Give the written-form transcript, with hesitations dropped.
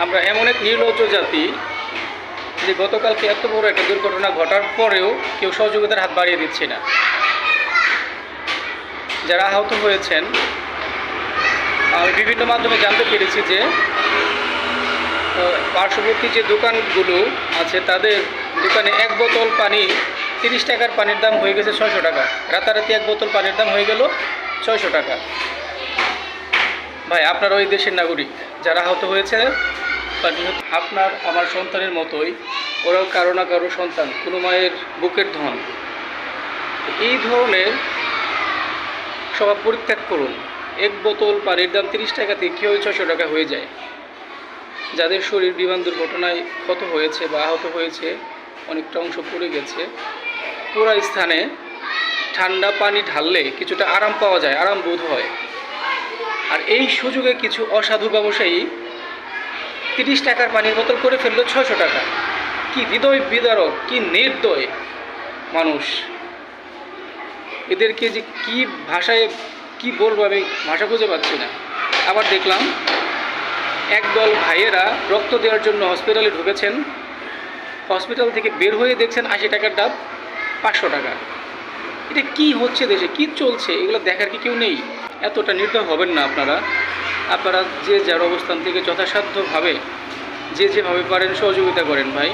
আমরা এমন এক নির্লজ্জ জাতি যে গতকালকে এত বড় একটা দুর্ঘটনা ঘটার পরেও কেউ সহযোগিতার হাত বাড়িয়ে দিচ্ছে না। যারা আহত হয়েছেন, আমি বিভিন্ন মাধ্যমে জানতে পেরেছি যে পার্শ্ববর্তী যে দোকানগুলো আছে তাদের দোকানে এক বোতল পানি 30 টাকার পানির দাম হয়ে গেছে 600 টাকা। রাতারাতি এক বোতল পানির দাম হয়ে গেল 600 টাকা। ভাই, আপনারা ওই দেশের নাগরিক, যারা আহত হয়েছে আপনার আমার সন্তানের মতোই, ওরাও কারো না কারো সন্তান, কোনো মায়ের বুকের ধন। এই ধরনের স্বভাব পরিত্যাগ করুন। এক বোতল পানির দাম 30 টাকাতে কীভাবে 600 টাকা হয়ে যায়? যাদের শরীর বিমান দুর্ঘটনায় ক্ষত হয়েছে বা আহত হয়েছে, অনেকটা অংশ পড়ে গেছে, পুরা স্থানে ঠান্ডা পানি ঢাললে কিছুটা আরাম পাওয়া যায়, আরাম বোধ হয়। আর এই সুযোগে কিছু অসাধু ব্যবসায়ী 30 টাকার পানির বোতল করে ফেললো 600 টাকা। কি হৃদয় বিদারক, কি নির্দয় মানুষ! এদেরকে যে কি ভাষায় কি বলবো, আমি ভাষা খুঁজে পাচ্ছি না। আবার দেখলাম একদল ভাইয়েরা রক্ত দেওয়ার জন্য হসপিটালে ঢুকেছেন, হসপিটাল থেকে বের হয়ে দেখছেন 80 টাকার ডাব 500 টাকা। এটা কি হচ্ছে দেশে, কি চলছে, এগুলো দেখার কি কেউ নেই? এতটা নির্দয় হবেন না আপনারা। আপনারা যে যার অবস্থান থেকে যথাসাধ্যভাবে যে যেভাবে পারেন সহযোগিতা করেন ভাই।